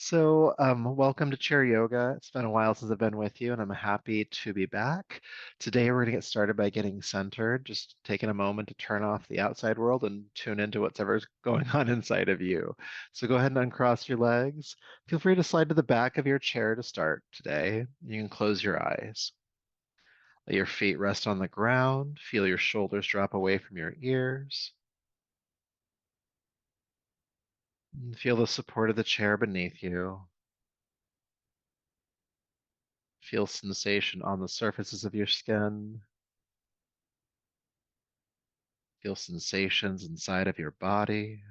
Welcome to Chair Yoga. It's been a while since I've been with you, and I'm happy to be back. Today, we're going to get started by getting centered, just taking a moment to turn off the outside world and tune into whatever's going on inside of you. So go ahead and uncross your legs. Feel free to slide to the back of your chair to start today. You can close your eyes. Let your feet rest on the ground. Feel your shoulders drop away from your ears. And feel the support of the chair beneath you. Feel sensation on the surfaces of your skin. Feel sensations inside of your body.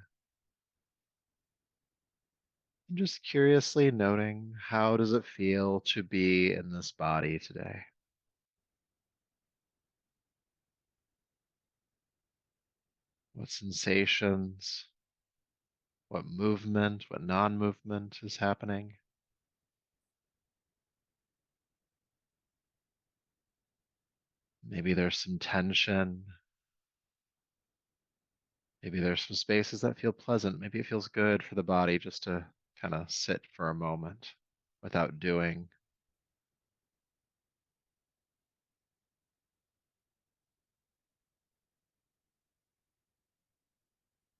And just curiously noting, how does it feel to be in this body today? What sensations, what movement, what non-movement is happening? Maybe there's some tension. Maybe there's some spaces that feel pleasant. Maybe it feels good for the body just to kind of sit for a moment without doing.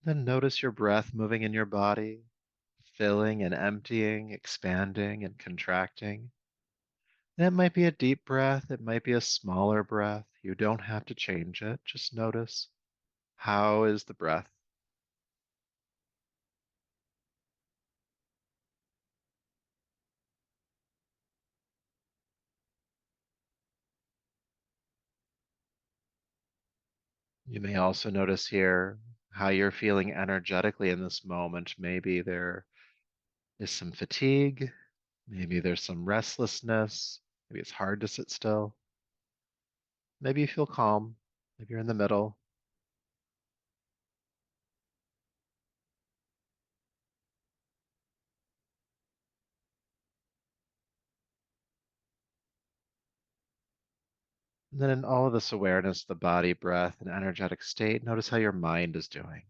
Then notice your breath moving in your body, filling and emptying, expanding and contracting. And it might be a deep breath, it might be a smaller breath. You don't have to change it. Just notice, how is the breath? You may also notice here how you're feeling energetically in this moment. Maybe there is some fatigue, maybe there's some restlessness, maybe it's hard to sit still. Maybe you feel calm, maybe you're in the middle. And then in all of this awareness, the body, breath, and energetic state, notice how your mind is doing.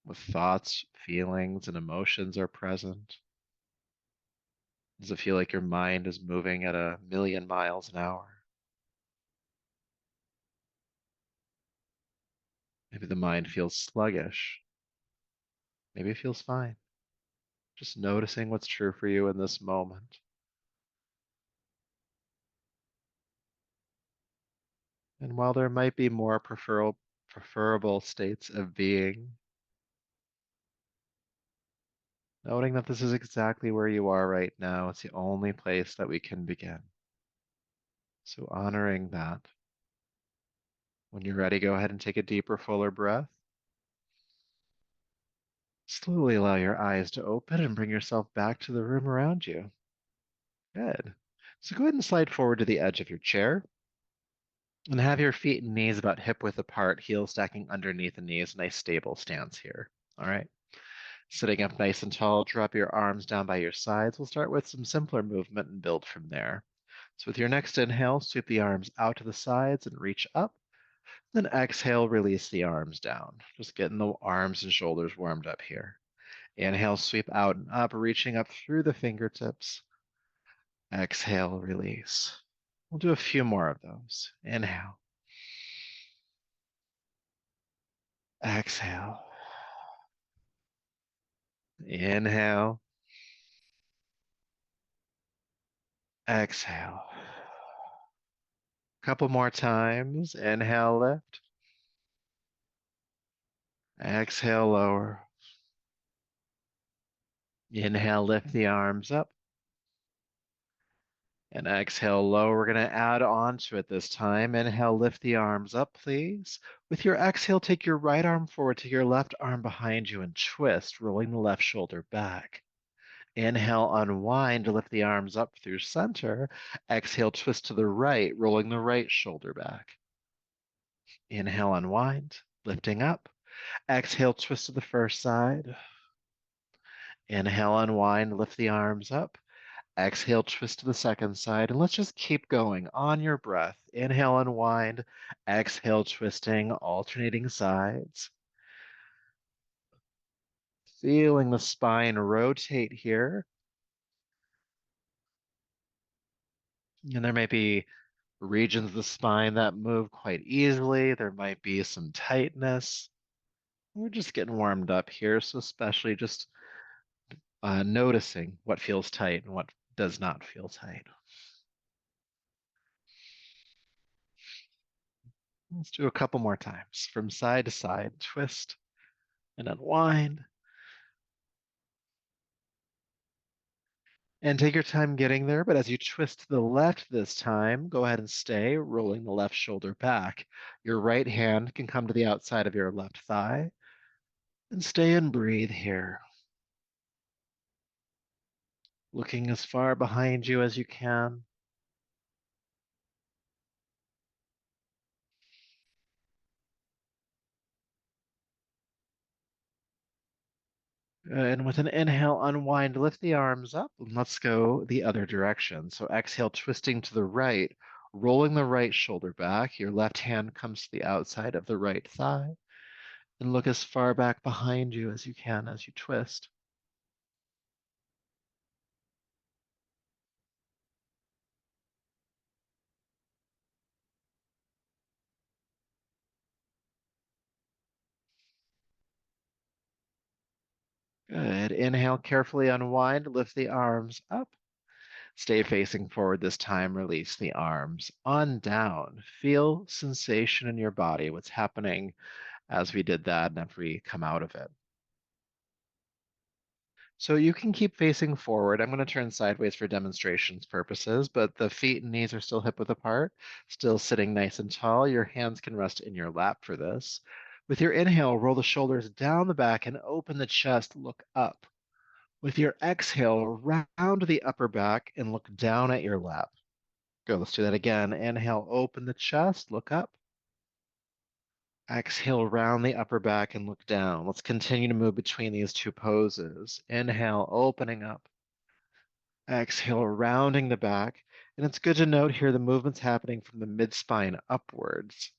What thoughts, feelings, and emotions are present. Does it feel like your mind is moving at a million miles an hour? Maybe the mind feels sluggish. Maybe it feels fine. Just noticing what's true for you in this moment. And while there might be more preferable states of being, noting that this is exactly where you are right now, it's the only place that we can begin. So honoring that. When you're ready, go ahead and take a deeper, fuller breath. Slowly allow your eyes to open and bring yourself back to the room around you. Good. So go ahead and slide forward to the edge of your chair and have your feet and knees about hip width apart, heels stacking underneath the knees. Nice stable stance here. All right. Sitting up nice and tall, drop your arms down by your sides. We'll start with some simpler movement and build from there. So with your next inhale, sweep the arms out to the sides and reach up. Then exhale, release the arms down. Just getting the arms and shoulders warmed up here. Inhale, sweep out and up, reaching up through the fingertips. Exhale, release. We'll do a few more of those. Inhale, exhale, inhale, exhale. Couple more times. Inhale, lift. Exhale, lower. Inhale, lift the arms up. And exhale, lower. We're going to add on to it this time. Inhale, lift the arms up, please. With your exhale, take your right arm forward to your left arm behind you and twist, rolling the left shoulder back. Inhale, unwind to lift the arms up through center. Exhale, twist to the right, rolling the right shoulder back. Inhale, unwind, lifting up. Exhale, twist to the first side. Inhale, unwind, lift the arms up. Exhale, twist to the second side. And let's just keep going on your breath. Inhale, unwind. Exhale, twisting, alternating sides. Feeling the spine rotate here. And there might be regions of the spine that move quite easily. There might be some tightness. We're just getting warmed up here, so especially just noticing what feels tight and what does not feel tight. Let's do a couple more times. From side to side, twist and unwind. And take your time getting there, but as you twist to the left this time, go ahead and stay, rolling the left shoulder back. Your right hand can come to the outside of your left thigh, and stay and breathe here. Looking as far behind you as you can. And with an inhale, unwind, lift the arms up, and let's go the other direction. So exhale, twisting to the right, rolling the right shoulder back. Your left hand comes to the outside of the right thigh, and look as far back behind you as you can as you twist. Good. Inhale, carefully unwind, lift the arms up. Stay facing forward this time, release the arms on down. Feel sensation in your body, what's happening as we did that and after we come out of it. So you can keep facing forward. I'm going to turn sideways for demonstrations purposes, but the feet and knees are still hip width apart, still sitting nice and tall. Your hands can rest in your lap for this. With your inhale, roll the shoulders down the back and open the chest, look up. With your exhale, round the upper back and look down at your lap. Good, let's do that again. Inhale, open the chest, look up. Exhale, round the upper back and look down. Let's continue to move between these two poses. Inhale, opening up. Exhale, rounding the back. And it's good to note here the movement's happening from the mid-spine upwards.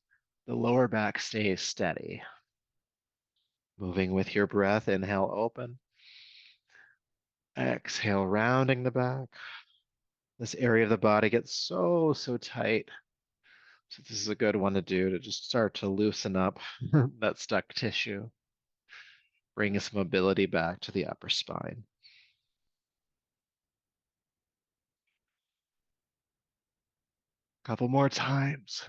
The lower back stays steady. Moving with your breath, inhale, open. Exhale, rounding the back. This area of the body gets so tight. So this is a good one to do to just start to loosen up that stuck tissue, bring some mobility back to the upper spine. Couple more times.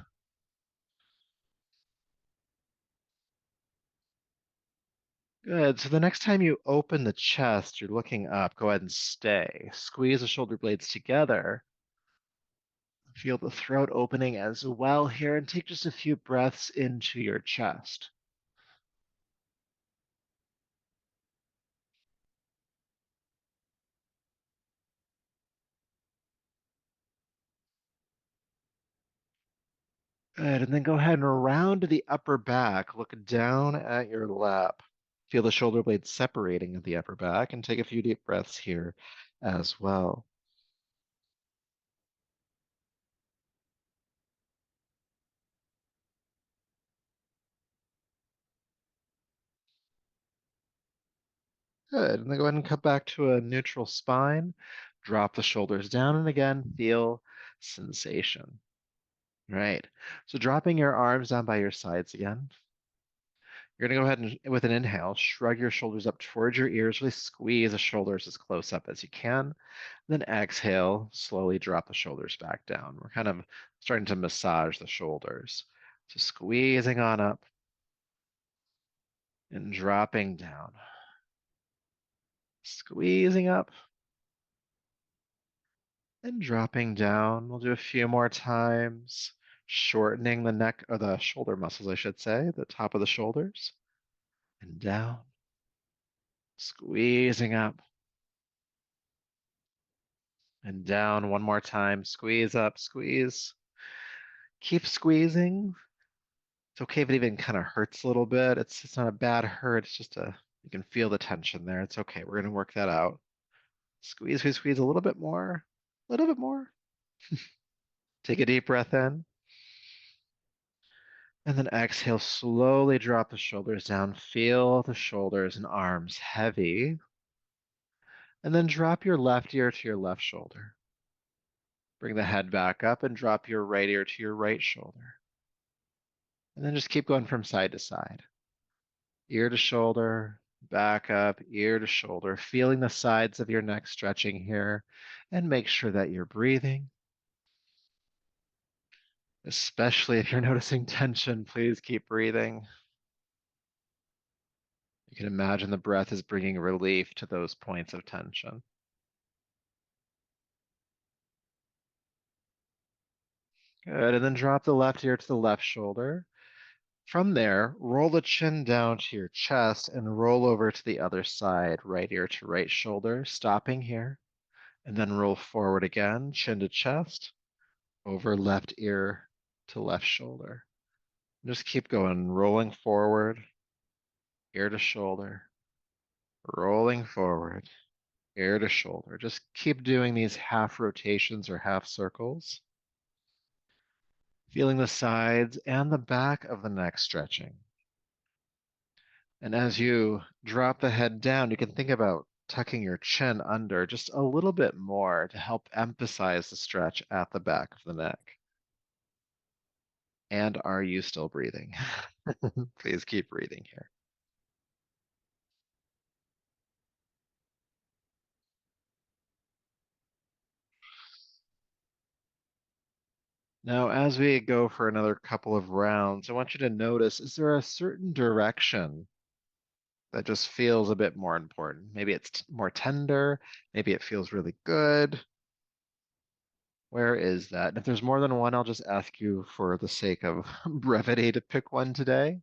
Good. So the next time you open the chest, you're looking up, go ahead and stay. Squeeze the shoulder blades together. Feel the throat opening as well here, and take just a few breaths into your chest. Good. And then go ahead and round to the upper back. Look down at your lap. Feel the shoulder blades separating at the upper back, and take a few deep breaths here as well. Good. And then go ahead and come back to a neutral spine. Drop the shoulders down, and again, feel sensation. Right. So dropping your arms down by your sides again. You're going to go ahead and, with an inhale, shrug your shoulders up towards your ears. Really squeeze the shoulders as close up as you can. Then exhale, slowly drop the shoulders back down. We're kind of starting to massage the shoulders. So squeezing on up and dropping down. Squeezing up and dropping down. We'll do a few more times, shortening the neck or the shoulder muscles, I should say, the top of the shoulders, and down, squeezing up and down one more time. Squeeze up, squeeze. Keep squeezing. It's okay if it even kind of hurts a little bit. It's not a bad hurt. It's just you can feel the tension there. It's okay. We're gonna work that out. Squeeze, squeeze, squeeze a little bit more. A little bit more. Take a deep breath in. And then exhale, slowly drop the shoulders down. Feel the shoulders and arms heavy. And then drop your left ear to your left shoulder. Bring the head back up and drop your right ear to your right shoulder. And then just keep going from side to side. Ear to shoulder, back up, ear to shoulder, feeling the sides of your neck stretching here. And make sure that you're breathing. Especially if you're noticing tension, please keep breathing. You can imagine the breath is bringing relief to those points of tension. Good, and then drop the left ear to the left shoulder. From there, roll the chin down to your chest and roll over to the other side, right ear to right shoulder, stopping here. And then roll forward again, chin to chest, over left ear to left shoulder. Just keep going, rolling forward, ear to shoulder, rolling forward, ear to shoulder. Just keep doing these half rotations or half circles, feeling the sides and the back of the neck stretching. And as you drop the head down, you can think about tucking your chin under just a little bit more to help emphasize the stretch at the back of the neck. And are you still breathing? Please keep breathing here. Now, as we go for another couple of rounds, I want you to notice, is there a certain direction that just feels a bit more important? Maybe it's more tender, maybe it feels really good. Where is that? And if there's more than one, I'll just ask you for the sake of brevity to pick one today.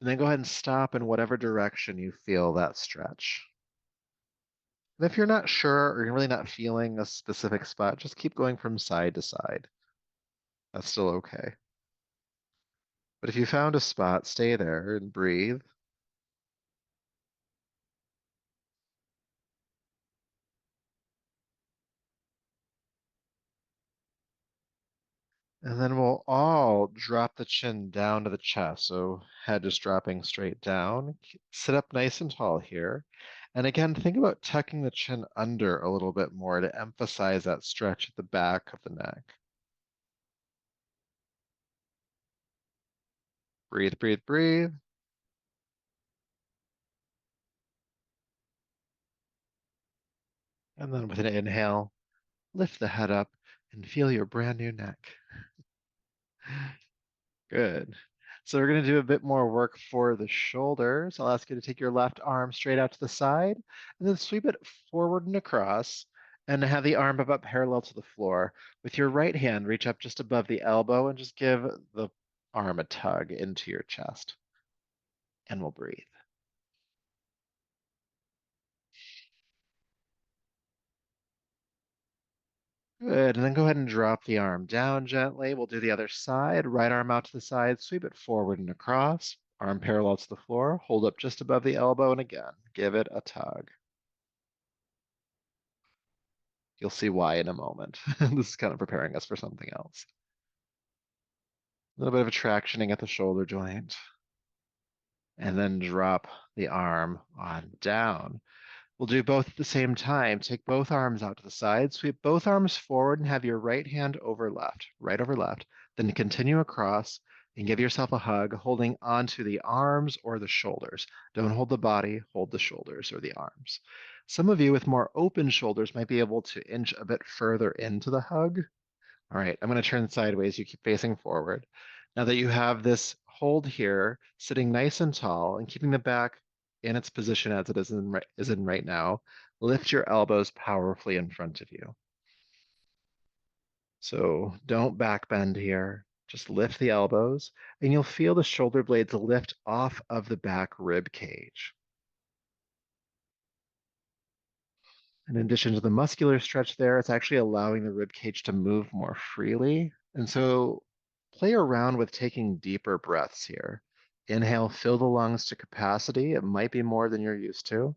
And then go ahead and stop in whatever direction you feel that stretch. And if you're not sure or you're really not feeling a specific spot, just keep going from side to side. That's still okay. But if you found a spot, stay there and breathe. And then we'll all drop the chin down to the chest. So head just dropping straight down. Sit up nice and tall here. And again, think about tucking the chin under a little bit more to emphasize that stretch at the back of the neck. Breathe, breathe, breathe. And then with an inhale, lift the head up and feel your brand new neck. Good. So we're going to do a bit more work for the shoulders. I'll ask you to take your left arm straight out to the side and then sweep it forward and across and have the arm up parallel to the floor. With your right hand, reach up just above the elbow and just give the arm a tug into your chest. And we'll breathe. Good. And then go ahead and drop the arm down gently. We'll do the other side. Right arm out to the side, sweep it forward and across. Arm parallel to the floor. Hold up just above the elbow. And again, give it a tug. You'll see why in a moment. This is kind of preparing us for something else. A little bit of a tractioning at the shoulder joint. And then drop the arm on down. We'll do both at the same time. Take both arms out to the side, sweep both arms forward and have your right hand over left, right over left. Then continue across and give yourself a hug, holding onto the arms or the shoulders. Don't hold the body, hold the shoulders or the arms. Some of you with more open shoulders might be able to inch a bit further into the hug. All right, I'm going to turn sideways. You keep facing forward. Now that you have this hold here, sitting nice and tall and keeping the back in its position as it is in right now, lift your elbows powerfully in front of you. So don't back bend here. Just lift the elbows, and you'll feel the shoulder blades lift off of the back rib cage. In addition to the muscular stretch there, it's actually allowing the rib cage to move more freely. And so play around with taking deeper breaths here. Inhale, fill the lungs to capacity. It might be more than you're used to.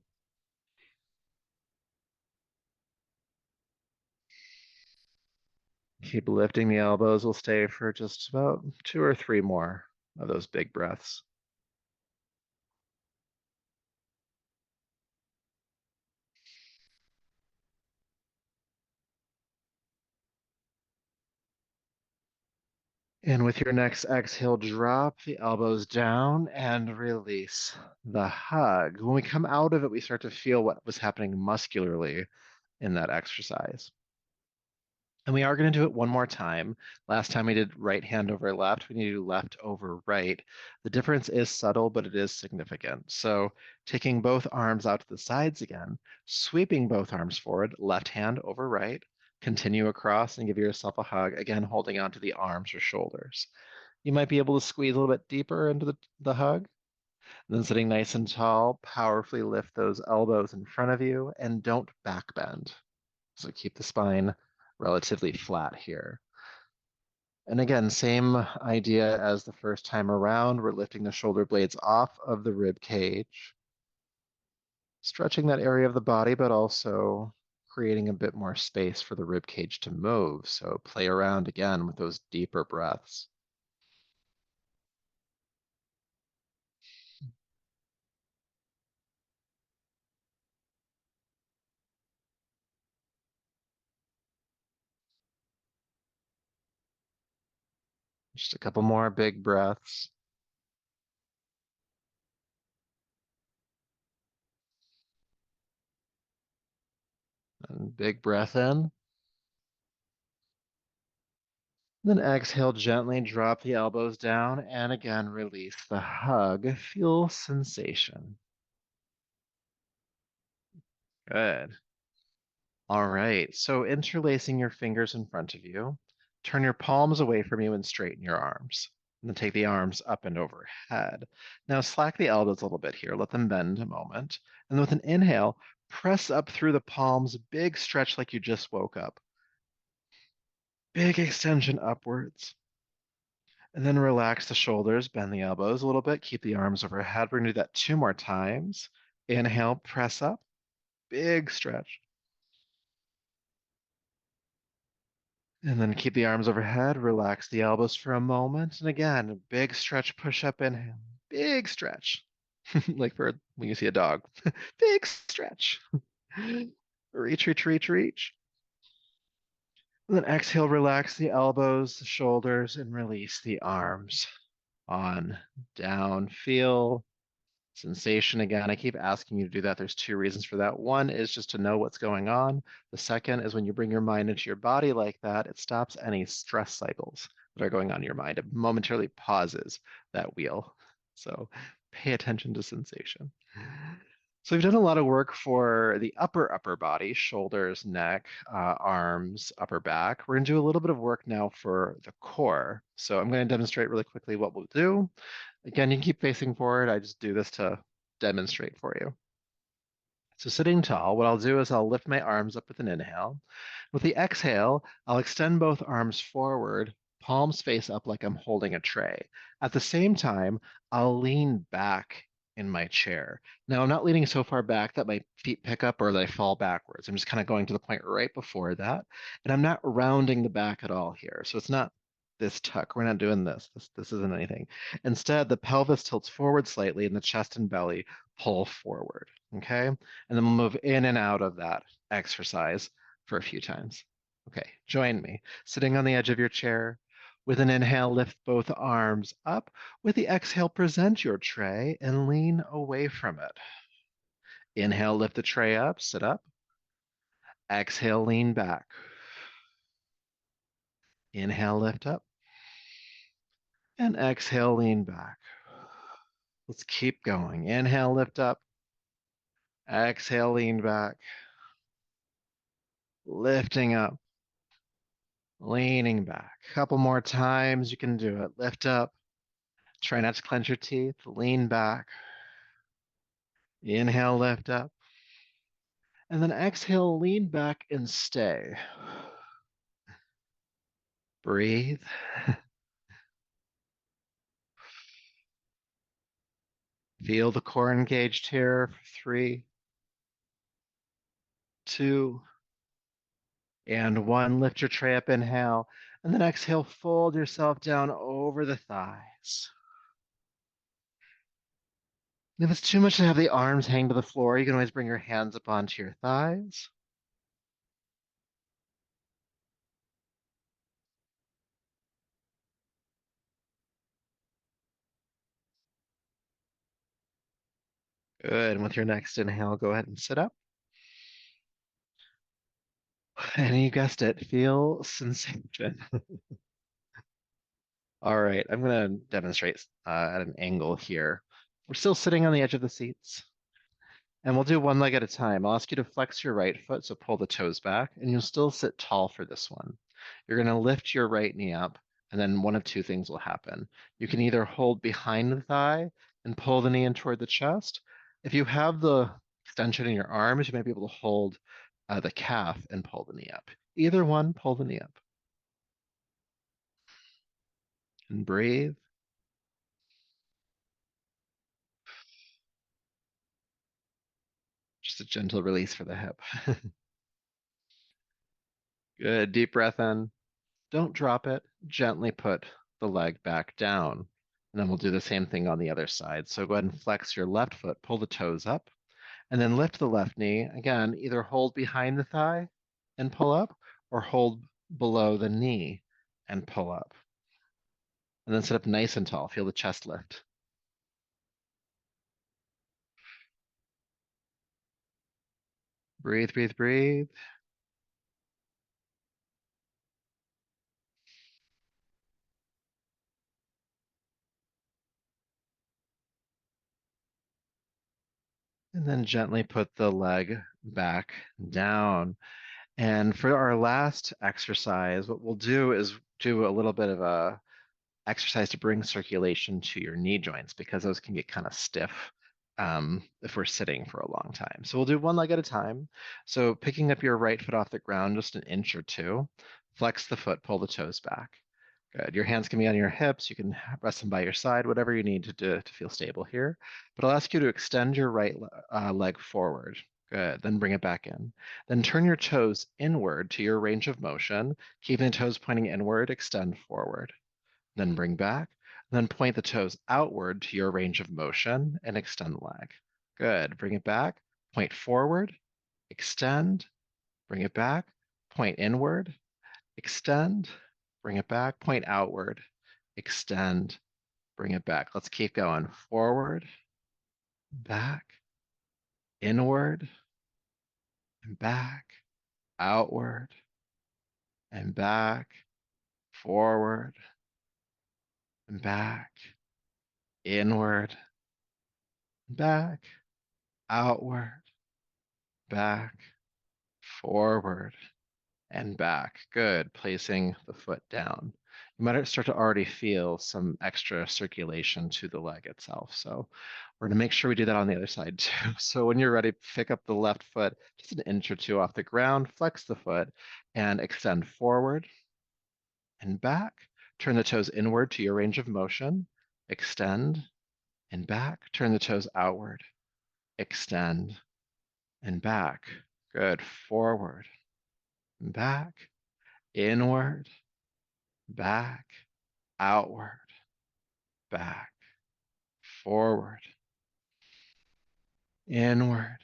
Keep lifting the elbows. We'll stay for just about 2 or 3 more of those big breaths. And with your next exhale, drop the elbows down and release the hug. When we come out of it, we start to feel what was happening muscularly in that exercise. And we are going to do it one more time. Last time we did right hand over left. We need to do left over right. The difference is subtle, but it is significant. So taking both arms out to the sides again, sweeping both arms forward, left hand over right, continue across and give yourself a hug, again, holding onto the arms or shoulders. You might be able to squeeze a little bit deeper into the hug. And then sitting nice and tall, powerfully lift those elbows in front of you and don't back bend. So keep the spine relatively flat here. And again, same idea as the first time around. We're lifting the shoulder blades off of the rib cage, stretching that area of the body, but also creating a bit more space for the rib cage to move. So play around again with those deeper breaths. Just a couple more big breaths. And big breath in. Then exhale, gently drop the elbows down and again release the hug. Feel sensation. Good. All right. So interlacing your fingers in front of you, turn your palms away from you and straighten your arms. And then take the arms up and overhead. Now slack the elbows a little bit here. Let them bend a moment. And with an inhale, press up through the palms, big stretch like you just woke up. Big extension upwards. And then relax the shoulders, bend the elbows a little bit, keep the arms overhead. We're going to do that two more times. Inhale, press up, big stretch. And then keep the arms overhead, relax the elbows for a moment. And again, big stretch, push up, inhale, big stretch. Like for when you see a dog, big stretch. Reach, reach, reach, reach. And then exhale, relax the elbows, the shoulders, and release the arms. On, down, feel sensation again. I keep asking you to do that. There's two reasons for that. One is just to know what's going on. The second is when you bring your mind into your body like that, it stops any stress cycles that are going on in your mind. It momentarily pauses that wheel. So pay attention to sensation. So we've done a lot of work for the upper body, shoulders, neck, arms, upper back. We're going to do a little bit of work now for the core. So I'm going to demonstrate really quickly what we'll do. Again, you can keep facing forward. I just do this to demonstrate for you. So sitting tall, what I'll do is I'll lift my arms up with an inhale. With the exhale, I'll extend both arms forward, palms face up like I'm holding a tray. At the same time, I'll lean back in my chair. Now, I'm not leaning so far back that my feet pick up or that I fall backwards. I'm just kind of going to the point right before that. And I'm not rounding the back at all here. So it's not this tuck. We're not doing this. This isn't anything. Instead, the pelvis tilts forward slightly and the chest and belly pull forward. Okay. And then we'll move in and out of that exercise for a few times. Okay, join me. Sitting on the edge of your chair. With an inhale, lift both arms up. With the exhale, present your tray and lean away from it. Inhale, lift the tray up, sit up. Exhale, lean back. Inhale, lift up. And exhale, lean back. Let's keep going. Inhale, lift up. Exhale, lean back. Lifting up. Leaning back. A couple more times. You can do it. Lift up. Try not to clench your teeth. Lean back. Inhale, lift up. And then exhale, lean back and stay. Breathe. Feel the core engaged here. 3, 2, and 1. Lift your tray up, inhale. And then exhale, fold yourself down over the thighs. If it's too much to have the arms hang to the floor, you can always bring your hands up onto your thighs. Good. And with your next inhale, go ahead and sit up. And you guessed it, feel sensation. All right, I'm going to demonstrate at an angle here. We're still sitting on the edge of the seats, and we'll do one leg at a time. I'll ask you to flex your right foot, so pull the toes back, and you'll still sit tall for this one. You're going to lift your right knee up, and then one of two things will happen. You can either hold behind the thigh and pull the knee in toward the chest. If you have the extension in your arms, you might be able to hold the calf and pull the knee up. Either one, pull the knee up and breathe. Just a gentle release for the hip. Good. Deep breath in. Don't drop it. Gently put the leg back down. And then we'll do the same thing on the other side. So go ahead and flex your left foot, pull the toes up, and then lift the left knee. Again, either hold behind the thigh and pull up, or hold below the knee and pull up. And then sit up nice and tall. Feel the chest lift. Breathe, breathe, breathe. And then gently put the leg back down. And for our last exercise, what we'll do is do a little bit of a exercise to bring circulation to your knee joints because those can get kind of stiff if we're sitting for a long time. So we'll do one leg at a time. So picking up your right foot off the ground just an inch or two, flex the foot, pull the toes back. Good. Your hands can be on your hips. You can rest them by your side, whatever you need to do to feel stable here. But I'll ask you to extend your right leg forward. Good. Then bring it back in. Then turn your toes inward to your range of motion, keeping the toes pointing inward, extend forward. Then bring back. Then point the toes outward to your range of motion and extend the leg. Good. Bring it back. Point forward, extend, bring it back, point inward, extend, bring it back, point outward, extend, bring it back. Let's keep going. Forward, back, inward, and back, outward, and back, forward, and back, inward, back, outward, back, forward, and back. Good. Placing the foot down. You might start to already feel some extra circulation to the leg itself. So we're going to make sure we do that on the other side too. So when you're ready, pick up the left foot just an inch or two off the ground, flex the foot, and extend forward and back. Turn the toes inward to your range of motion. Extend and back. Turn the toes outward. Extend and back. Good. Forward and back. Inward, back, outward, back, forward, inward,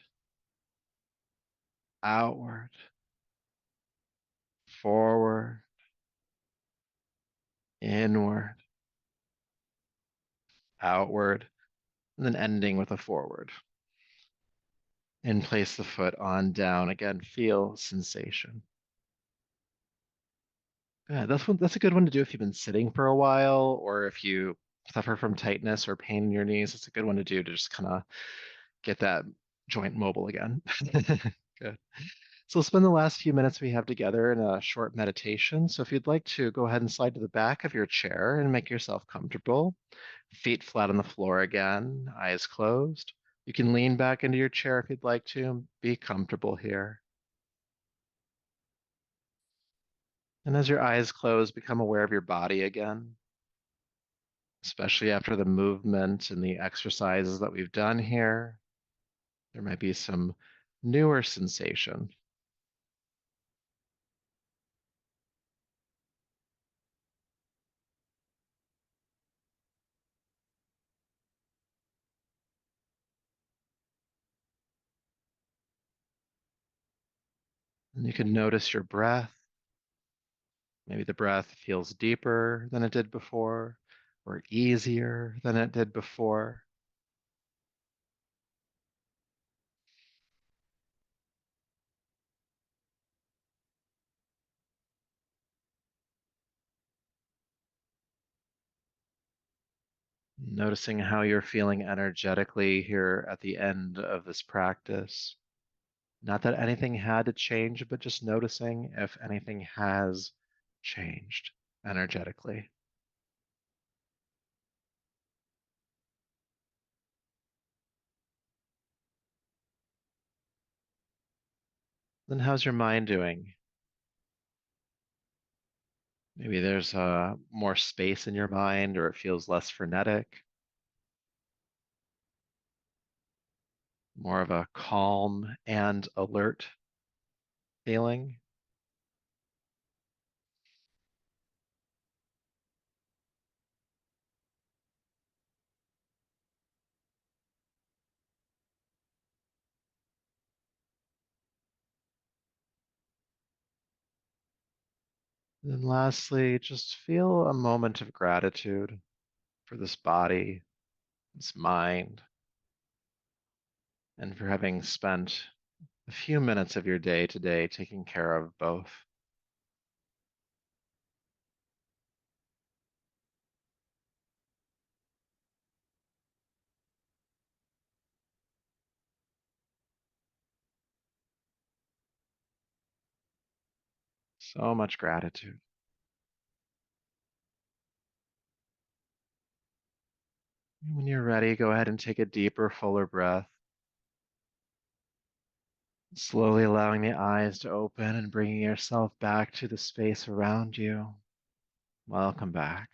outward, forward, inward, outward, and then ending with a forward. And place the foot on down. Again, feel sensation. Yeah, that's a good one to do if you've been sitting for a while or if you suffer from tightness or pain in your knees. It's a good one to do to just kind of get that joint mobile again. Good. So we'll spend the last few minutes we have together in a short meditation. So if you'd like to go ahead and slide to the back of your chair and make yourself comfortable, feet flat on the floor again, eyes closed. You can lean back into your chair if you'd like to. Be comfortable here. And as your eyes close, become aware of your body again, especially after the movement and the exercises that we've done here. There might be some newer sensation. And you can notice your breath. Maybe the breath feels deeper than it did before, or easier than it did before. Noticing how you're feeling energetically here at the end of this practice. Not that anything had to change, but just noticing if anything has changed energetically. Then how's your mind doing? Maybe there's more space in your mind or it feels less frenetic, more of a calm and alert feeling. And lastly, just feel a moment of gratitude for this body, this mind, and for having spent a few minutes of your day today taking care of both. So much gratitude. When you're ready, go ahead and take a deeper, fuller breath, slowly allowing the eyes to open and bringing yourself back to the space around you. Welcome back.